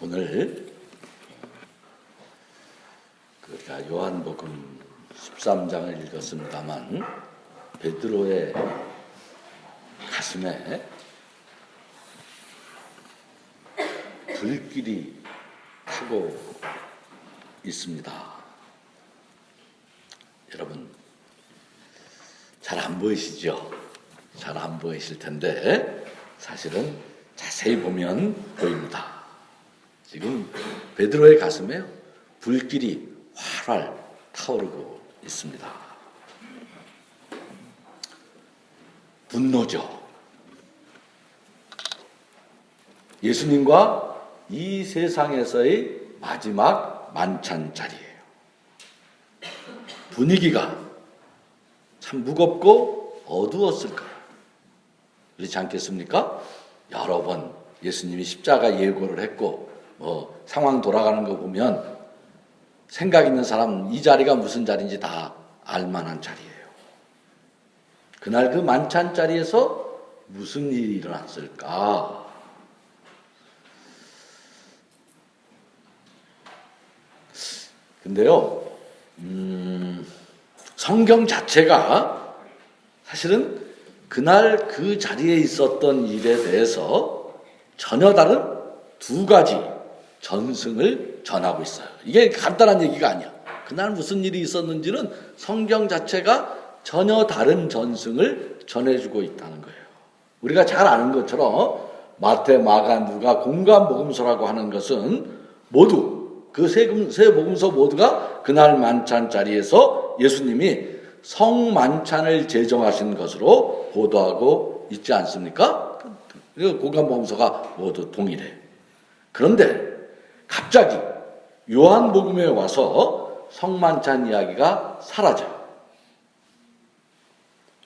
오늘 우리가 요한복음 13장을 읽었습니다만 베드로의 가슴에 불길이 타고 있습니다. 여러분 잘 안 보이시죠? 잘 안 보이실 텐데 사실은 자세히 보면 보입니다. 지금 베드로의 가슴에 불길이 활활 타오르고 있습니다. 분노죠. 예수님과 이 세상에서의 마지막 만찬 자리예요. 분위기가 참 무겁고 어두웠을 거예요. 그렇지 않겠습니까? 여러 번 예수님이 십자가 예고를 했고 상황 돌아가는 거 보면 생각 있는 사람 이 자리가 무슨 자리인지 다 알만한 자리예요. 그날 그 만찬 자리에서 무슨 일이 일어났을까? 근데요, 성경 자체가 사실은 그날 그 자리에 있었던 일에 대해서 전혀 다른 두 가지 전승을 전하고 있어요. 이게 간단한 얘기가 아니야. 그날 무슨 일이 있었는지는 성경 자체가 전혀 다른 전승을 전해주고 있다는 거예요. 우리가 잘 아는 것처럼 마태, 마가, 누가 공관복음서라고 하는 것은 모두 그 세 복음서 모두가 그날 만찬 자리에서 예수님이 성만찬을 제정하신 것으로 보도하고 있지 않습니까? 공관복음서가 모두 동일해. 그런데 갑자기 요한복음에 와서 성만찬 이야기가 사라져요.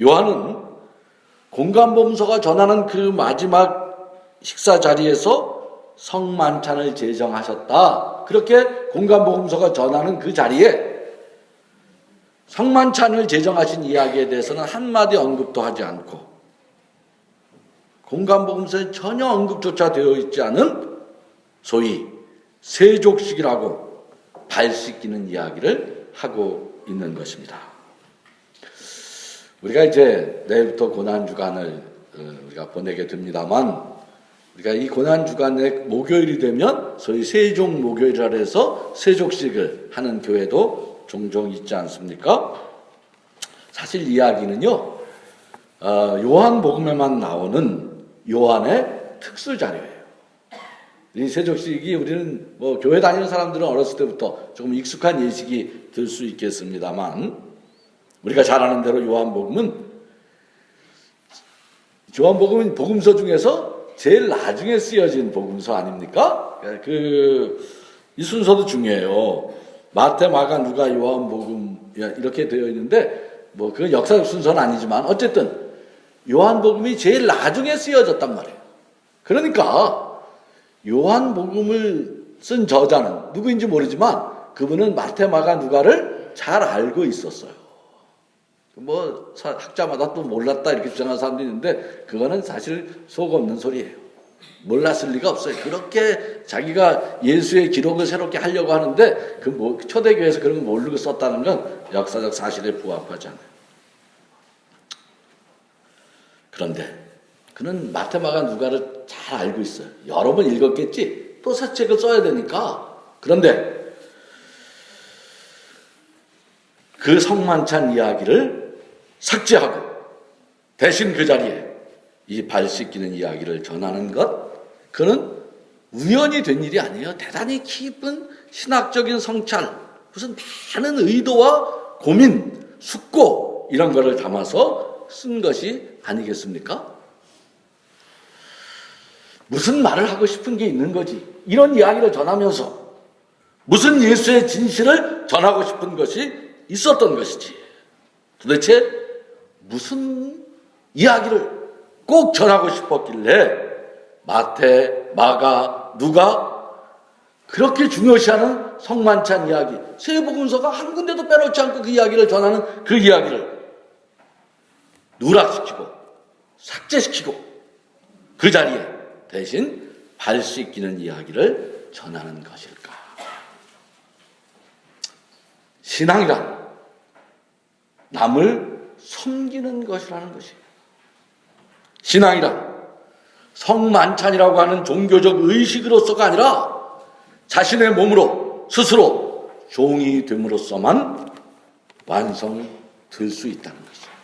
요한은 공관복음서가 전하는 그 마지막 식사 자리에서 성만찬을 제정하셨다. 그렇게 공관복음서가 전하는 그 자리에 성만찬을 제정하신 이야기에 대해서는 한마디 언급도 하지 않고 공관복음서에 전혀 언급조차 되어 있지 않은 소위 세족식이라고 발 씻기는 이야기를 하고 있는 것입니다. 우리가 이제 내일부터 고난주간을 우리가 보내게 됩니다만 우리가 이 고난주간의 목요일이 되면 소위 세족 목요일이라 해서 세족식을 하는 교회도 종종 있지 않습니까? 사실 이야기는요, 요한복음에만 나오는 요한의 특수 자료예요. 이 세족식이 우리는 교회 다니는 사람들은 어렸을 때부터 조금 익숙한 예식이 될 수 있겠습니다만 우리가 잘 아는 대로 요한복음은 복음서 중에서 제일 나중에 쓰여진 복음서 아닙니까? 이 순서도 중요해요. 마태, 마가, 누가, 요한복음 이렇게 되어 있는데 그 역사적 순서는 아니지만 어쨌든 요한복음이 제일 나중에 쓰여졌단 말이에요. 그러니까 요한복음을 쓴 저자는 누구인지 모르지만 그분은 마태, 마가, 누가를 잘 알고 있었어요. 학자마다 또 몰랐다 이렇게 주장하는 사람도 있는데 그거는 사실 속 없는 소리예요. 몰랐을 리가 없어요. 그렇게 자기가 예수의 기록을 새롭게 하려고 하는데 초대교회에서 그런 거 모르고 썼다는 건 역사적 사실에 부합하지 않아요. 그런데 그는 마태, 마가, 누가를 잘 알고 있어요. 여러 번 읽었겠지. 또 새 책을 써야 되니까. 그런데 그 성만찬 이야기를 삭제하고 대신 그 자리에 이 발 씻기는 이야기를 전하는 것, 그는 우연히 된 일이 아니에요. 대단히 깊은 신학적인 성찰, 무슨 많은 의도와 고민, 숙고 이런 거를 담아서 쓴 것이 아니겠습니까? 무슨 말을 하고 싶은 게 있는 거지. 이런 이야기를 전하면서 무슨 예수의 진실을 전하고 싶은 것이 있었던 것이지. 도대체 무슨 이야기를 꼭 전하고 싶었길래 마태, 마가, 누가 그렇게 중요시하는 성만찬 이야기, 세 복음서가 한 군데도 빼놓지 않고 그 이야기를 전하는 그 이야기를 누락시키고 삭제시키고 그 자리에 대신 발 씻기는 이야기를 전하는 것일까? 신앙이란 남을 섬기는 것이라는 것이에요. 신앙이란 성만찬이라고 하는 종교적 의식으로서가 아니라 자신의 몸으로 스스로 종이 됨으로써만 완성될 수 있다는 것이에요.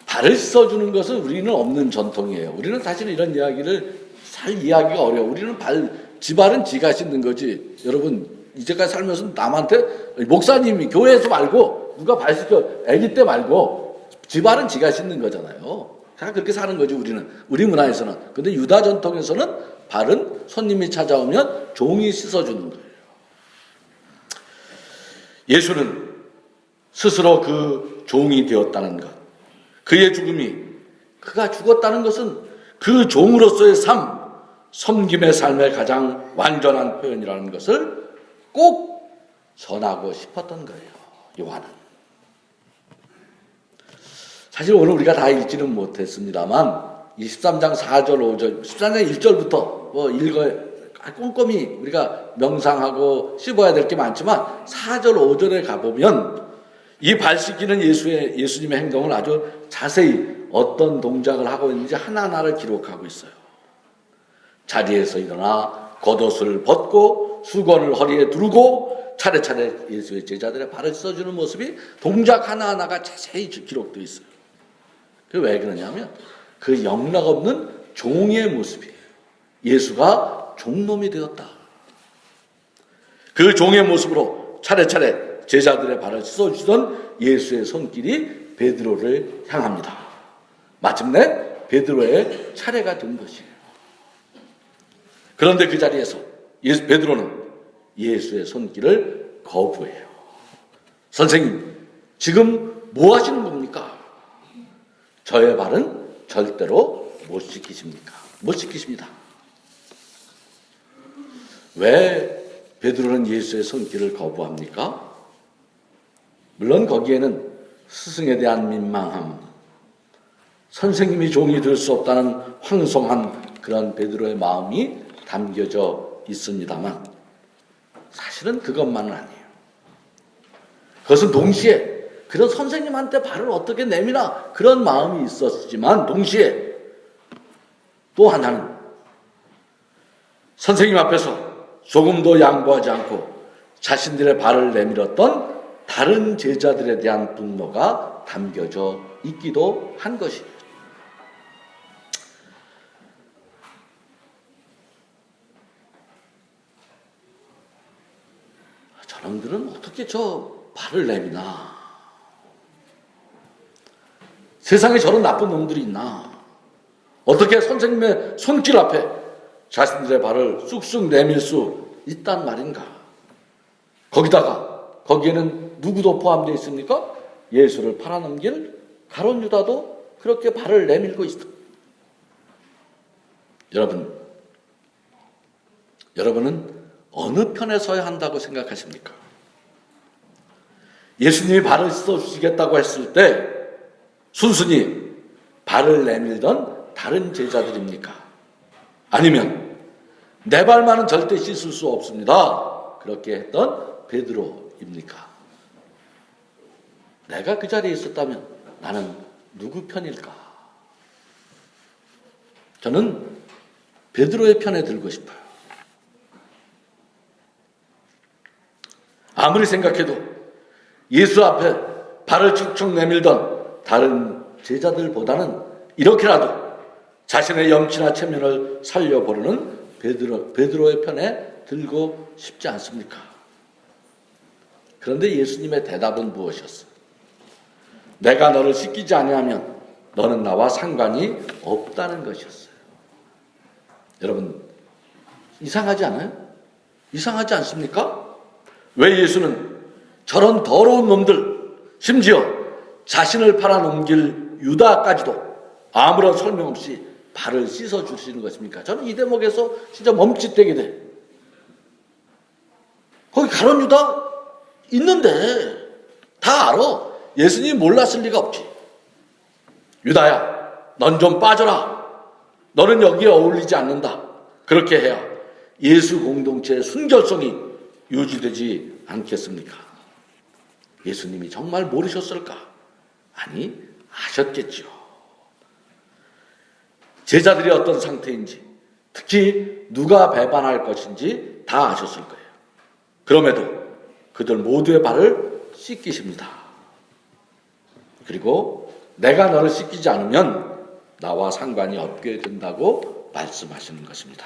발을 씻어주는 것은 우리는 없는 전통이에요. 우리는 사실 이런 이야기를 잘 이해하기가 어려워. 우리는 지발은 지가 씻는 거지. 여러분, 이제까지 살면서 남한테, 목사님이 교회에서 말고, 누가 발 씻겨, 아기 때 말고, 지발은 지가 씻는 거잖아요. 그냥 그렇게 사는 거지, 우리는. 우리 문화에서는. 근데 유다 전통에서는 발은 손님이 찾아오면 종이 씻어주는 거예요. 예수는 스스로 그 종이 되었다는 것. 그의 죽음이, 그가 죽었다는 것은 그 종으로서의 삶, 섬김의 삶의 가장 완전한 표현이라는 것을 꼭 전하고 싶었던 거예요. 요한은. 사실 오늘 우리가 다 읽지는 못했습니다만 23장 4절 5절 13장 1절부터 꼼꼼히 우리가 명상하고 씹어야 될 게 많지만 4절 5절에 가보면 이 발 씻기는 예수님의 행동을 아주 자세히 어떤 동작을 하고 있는지 하나하나를 기록하고 있어요. 자리에서 일어나 겉옷을 벗고 수건을 허리에 두르고 차례차례 예수의 제자들의 발을 씻어주는 모습이 동작 하나하나가 자세히 기록되어 있어요. 그게 왜 그러냐면 그 영락없는 종의 모습이에요. 예수가 종놈이 되었다. 그 종의 모습으로 차례차례 제자들의 발을 씻어주던 예수의 손길이 베드로를 향합니다. 마침내 베드로의 차례가 된 것이에요. 그런데 그 자리에서 베드로는 예수의 손길을 거부해요. 선생님, 지금 뭐 하시는 겁니까? 저의 발은 절대로 못 씻기십니까? 못 씻기십니다. 왜 베드로는 예수의 손길을 거부합니까? 물론 거기에는 스승에 대한 민망함, 선생님이 종이 될 수 없다는 황송한 그런 베드로의 마음이 담겨져 있습니다만 사실은 그것만은 아니에요. 그것은 동시에 그런 선생님한테 발을 어떻게 내미나 그런 마음이 있었지만 동시에 또 하나는 선생님 앞에서 조금도 양보하지 않고 자신들의 발을 내밀었던 다른 제자들에 대한 분노가 담겨져 있기도 한 것이에요. 저놈들은 어떻게 저 발을 내미나? 세상에 저런 나쁜 놈들이 있나? 어떻게 선생님의 손길 앞에 자신들의 발을 쑥쑥 내밀 수 있단 말인가? 거기에는 누구도 포함되어 있습니까? 예수를 팔아넘길 가룟 유다도 그렇게 발을 내밀고 있습니다. 여러분은 어느 편에 서야 한다고 생각하십니까? 예수님이 발을 씻어주시겠다고 했을 때 순순히 발을 내밀던 다른 제자들입니까? 아니면 내 발만은 절대 씻을 수 없습니다. 그렇게 했던 베드로입니까? 내가 그 자리에 있었다면 나는 누구 편일까? 저는 베드로의 편에 들고 싶어요. 아무리 생각해도 예수 앞에 발을 축축 내밀던 다른 제자들보다는 이렇게라도 자신의 염치나 체면을 살려보려는 베드로의 편에 들고 싶지 않습니까? 그런데 예수님의 대답은 무엇이었어요? 내가 너를 씻기지 아니하면 너는 나와 상관이 없다는 것이었어요. 여러분, 이상하지 않아요? 이상하지 않습니까? 왜 예수는 저런 더러운 놈들, 심지어 자신을 팔아넘길 유다까지도 아무런 설명 없이 발을 씻어주시는 것입니까? 저는 이 대목에서 진짜 멈칫되게 돼. 거기 가룟 유다 있는데 다 알아. 예수님이 몰랐을 리가 없지. 유다야, 넌 좀 빠져라. 너는 여기에 어울리지 않는다. 그렇게 해야 예수 공동체의 순결성이 유지되지 않겠습니까? 예수님이 정말 모르셨을까? 아니, 아셨겠지요. 제자들이 어떤 상태인지, 특히 누가 배반할 것인지 다 아셨을 거예요. 그럼에도 그들 모두의 발을 씻기십니다. 그리고 내가 너를 씻기지 않으면 나와 상관이 없게 된다고 말씀하시는 것입니다.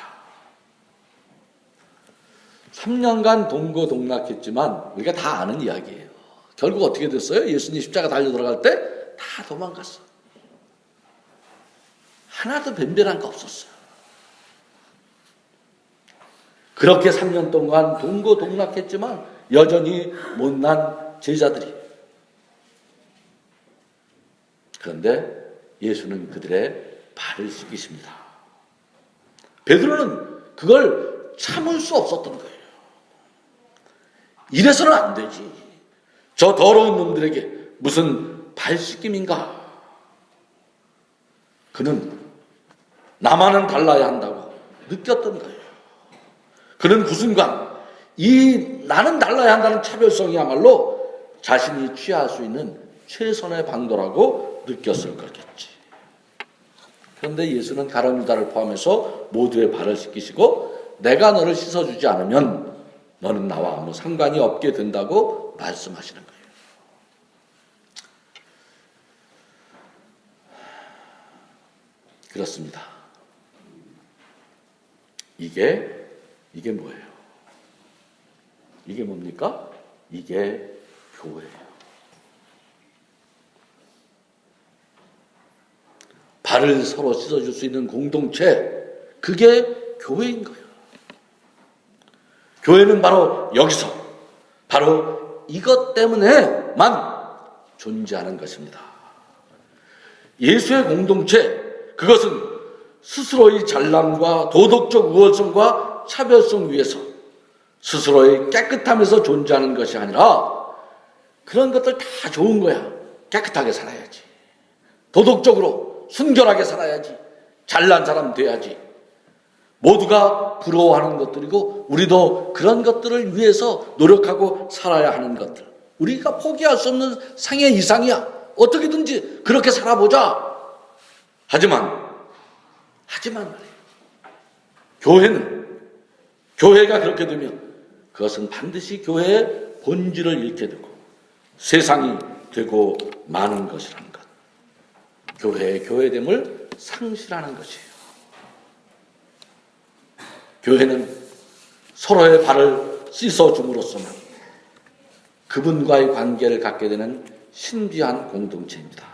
3년간 동고동락했지만 우리가 다 아는 이야기예요. 결국 어떻게 됐어요? 예수님 십자가 달려 들어갈 때 다 도망갔어. 하나도 변별한 거 없었어요. 그렇게 3년 동안 동고동락했지만 여전히 못난 제자들이. 그런데 예수는 그들의 발을 씻기십니다. 베드로는 그걸 참을 수 없었던 거예요. 이래서는 안 되지. 저 더러운 놈들에게 무슨 발 씻김인가? 그는 나만은 달라야 한다고 느꼈던 거예요. 그는 그 순간 이 나는 달라야 한다는 차별성이야말로 자신이 취할 수 있는 최선의 방도라고 느꼈을 거겠지. 그런데 예수는 가룟 유다를 포함해서 모두의 발을 씻기시고 내가 너를 씻어주지 않으면 너는 나와 아무 상관이 없게 된다고 말씀하시는 거예요. 그렇습니다. 이게 뭐예요? 이게 뭡니까? 이게 교회예요. 발을 서로 씻어줄 수 있는 공동체, 그게 교회인 거예요. 교회는 바로 여기서, 바로 이것 때문에만 존재하는 것입니다. 예수의 공동체, 그것은 스스로의 잘남과 도덕적 우월성과 차별성 위에서 스스로의 깨끗함에서 존재하는 것이 아니라 그런 것들 다 좋은 거야. 깨끗하게 살아야지. 도덕적으로 순결하게 살아야지. 잘난 사람 돼야지. 모두가 부러워하는 것들이고 우리도 그런 것들을 위해서 노력하고 살아야 하는 것들. 우리가 포기할 수 없는 상의 이상이야. 어떻게든지 그렇게 살아보자. 하지만 말이에요. 교회가 그렇게 되면 그것은 반드시 교회의 본질을 잃게 되고 세상이 되고 마는 것이라는 것. 교회의 교회됨을 상실하는 것이에요. 교회는 서로의 발을 씻어줌으로써만 그분과의 관계를 갖게 되는 신비한 공동체입니다.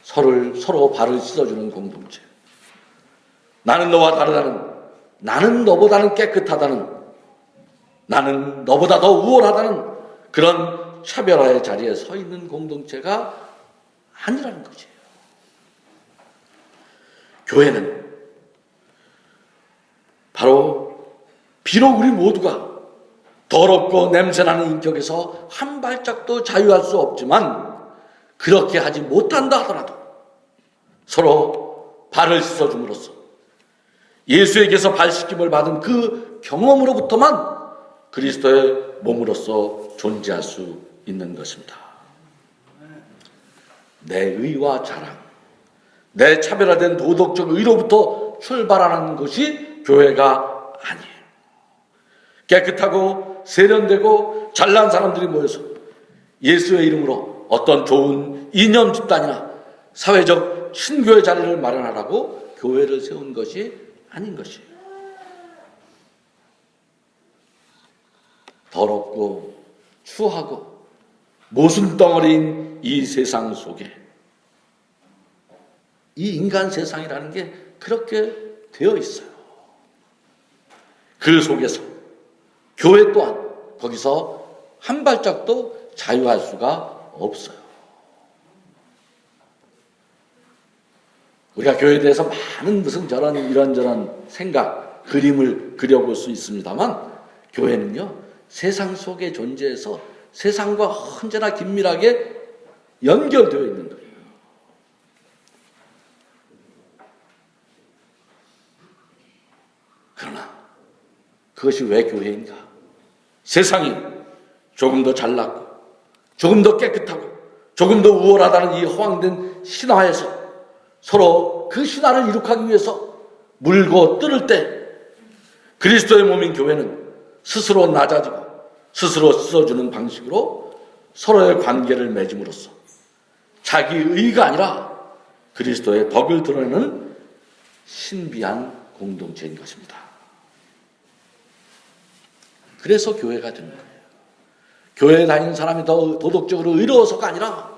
서로 발을 씻어주는 공동체. 나는 너와 다르다는, 나는 너보다는 깨끗하다는, 나는 너보다 더 우월하다는 그런 차별화의 자리에 서 있는 공동체가 아니라는 거지요. 교회는 바로 비록 우리 모두가 더럽고 냄새나는 인격에서 한 발짝도 자유할 수 없지만 그렇게 하지 못한다 하더라도 서로 발을 씻어줌으로써 예수에게서 발씻김을 받은 그 경험으로부터만 그리스도의 몸으로서 존재할 수 있는 것입니다. 내 의와 자랑, 내 차별화된 도덕적 의로부터 출발하는 것이 교회가 아니에요. 깨끗하고 세련되고 잘난 사람들이 모여서 예수의 이름으로 어떤 좋은 이념 집단이나 사회적 신교의 자리를 마련하라고 교회를 세운 것이 아닌 것이에요. 더럽고 추하고 모순덩어리인 이 세상 속에 이 인간 세상이라는 게 그렇게 되어 있어요. 그 속에서 교회 또한 거기서 한 발짝도 자유할 수가 없어요. 우리가 교회에 대해서 많은 무슨 저런 이런저런 생각, 그림을 그려볼 수 있습니다만 교회는요, 세상 속에 존재해서 세상과 언제나 긴밀하게 연결되어 있는 거예요. 그것이 왜 교회인가? 세상이 조금 더 잘났고 조금 더 깨끗하고 조금 더 우월하다는 이 허황된 신화에서 서로 그 신화를 이룩하기 위해서 물고 뜯을 때 그리스도의 몸인 교회는 스스로 낮아지고 스스로 씻어주는 방식으로 서로의 관계를 맺음으로써 자기 의가 아니라 그리스도의 덕을 드러내는 신비한 공동체인 것입니다. 그래서 교회가 되는 거예요. 교회에 다니는 사람이 더 도덕적으로 의로워서가 아니라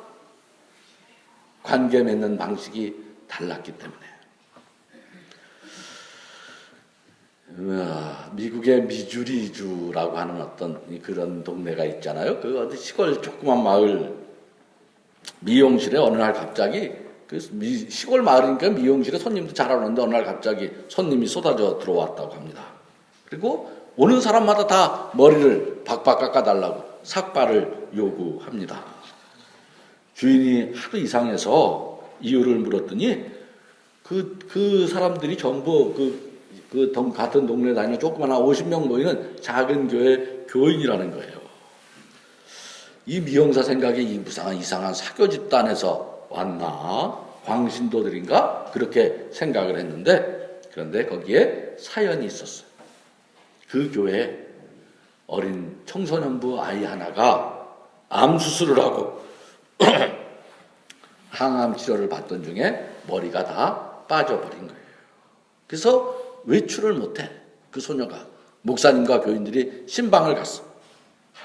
관계 맺는 방식이 달랐기 때문에. 미국의 미주리주라고 하는 어떤 그런 동네가 있잖아요. 그 어디 시골 조그만 마을 미용실에 어느 날 갑자기 그 시골 마을이니까 미용실에 손님도 잘 안 오는데 어느 날 갑자기 손님이 쏟아져 들어왔다고 합니다. 그리고 오는 사람마다 다 머리를 박박 깎아달라고 삭발을 요구합니다. 주인이 하도 이상해서 이유를 물었더니 그 사람들이 전부 같은 동네에 다니는 조그만 한 50명 모이는 작은 교회 교인이라는 거예요. 이 미용사 생각에 이 이상한 사교 집단에서 왔나? 광신도들인가? 그렇게 생각을 했는데, 그런데 거기에 사연이 있었어요. 그 교회에 어린 청소년부 아이 하나가 암 수술을 하고 항암 치료를 받던 중에 머리가 다 빠져버린 거예요. 그래서 외출을 못해. 그 소녀가 목사님과 교인들이 신방을 갔어.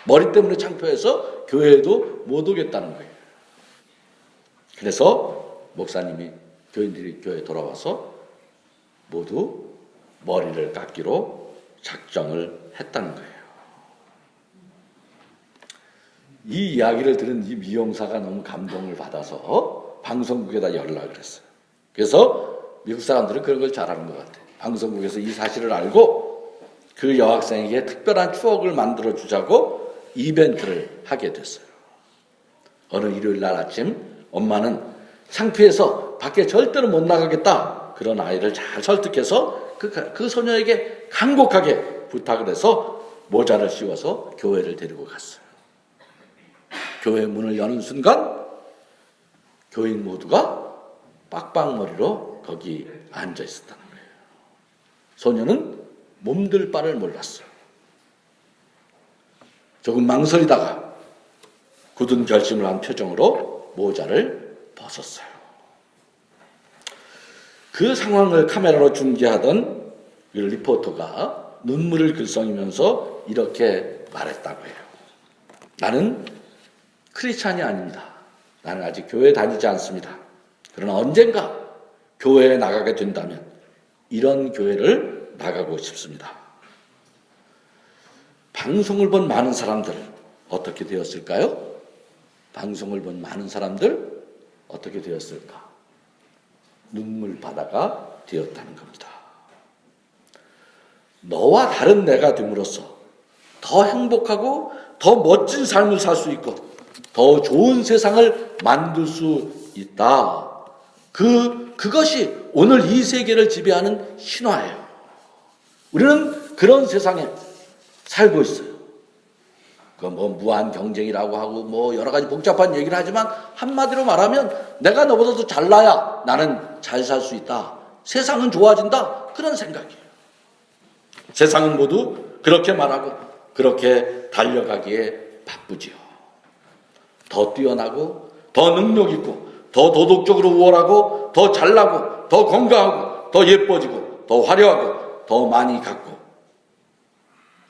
머리 때문에 창피해서 교회에도 못 오겠다는 거예요. 그래서 목사님이 교인들이 교회에 돌아와서 모두 머리를 깎기로 작정을 했다는 거예요. 이 이야기를 들은 이 미용사가 너무 감동을 받아서 방송국에다 연락을 했어요. 그래서 미국 사람들은 그런 걸 잘하는 것 같아요. 방송국에서 이 사실을 알고 그 여학생에게 특별한 추억을 만들어 주자고 이벤트를 하게 됐어요. 어느 일요일 날 아침 엄마는 창피해서 밖에 절대로 못 나가겠다. 그런 아이를 잘 설득해서 그 소녀에게 간곡하게 부탁을 해서 모자를 씌워서 교회를 데리고 갔어요. 교회 문을 여는 순간 교인 모두가 빡빡머리로 거기 앉아 있었다는 거예요. 소녀는 몸둘 바를 몰랐어요. 조금 망설이다가 굳은 결심을 한 표정으로 모자를 벗었어요. 그 상황을 카메라로 중계하던 리포터가 눈물을 글썽이면서 이렇게 말했다고 해요. 나는 크리스찬이 아닙니다. 나는 아직 교회에 다니지 않습니다. 그러나 언젠가 교회에 나가게 된다면 이런 교회를 나가고 싶습니다. 방송을 본 많은 사람들 어떻게 되었을까요? 방송을 본 많은 사람들 어떻게 되었을까? 눈물바다가 되었다는 겁니다. 너와 다른 내가 됨으로써 더 행복하고 더 멋진 삶을 살 수 있고 더 좋은 세상을 만들 수 있다. 그것이 오늘 이 세계를 지배하는 신화예요. 우리는 그런 세상에 살고 있어요. 무한 경쟁이라고 하고 여러 가지 복잡한 얘기를 하지만 한마디로 말하면 내가 너보다 더 잘나야 나는 잘 살 수 있다. 세상은 좋아진다. 그런 생각이에요. 세상은 모두 그렇게 말하고 그렇게 달려가기에 바쁘지요. 더 뛰어나고 더 능력 있고 더 도덕적으로 우월하고 더 잘나고 더 건강하고 더 예뻐지고 더 화려하고 더 많이 갖고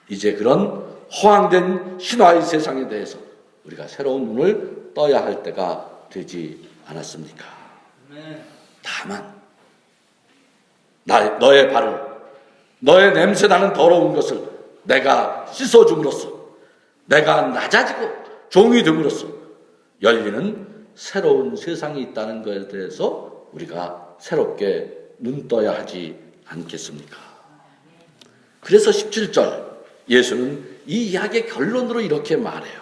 이제 그런 허황된 신화의 세상에 대해서 우리가 새로운 눈을 떠야 할 때가 되지 않았습니까? 다만 너의 발을 너의 냄새나는 더러운 것을 내가 씻어줌으로써 내가 낮아지고 종이 됨으로써 열리는 새로운 세상이 있다는 것에 대해서 우리가 새롭게 눈 떠야 하지 않겠습니까? 그래서 17절 예수는 이 이야기의 결론으로 이렇게 말해요.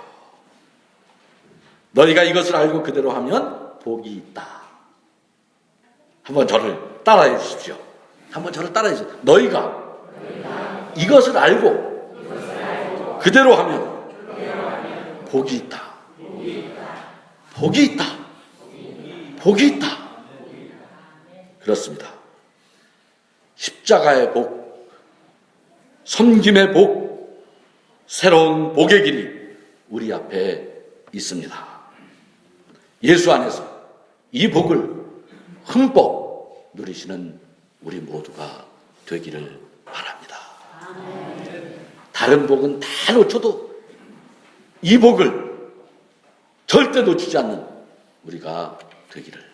너희가 이것을 알고 그대로 하면 복이 있다. 한번 저를 따라해 주십시오. 한번 저를 따라해 주십시오. 너희가 이것을 알고 그대로 하면 복이 있다. 복이 있다. 복이 있다. 그렇습니다. 십자가의 복, 섬김의 복, 새로운 복의 길이 우리 앞에 있습니다. 예수 안에서 이 복을 흠뻑 누리시는 우리 모두가 되기를 바랍니다. 다른 복은 다 놓쳐도 이 복을 절대 놓치지 않는 우리가 되기를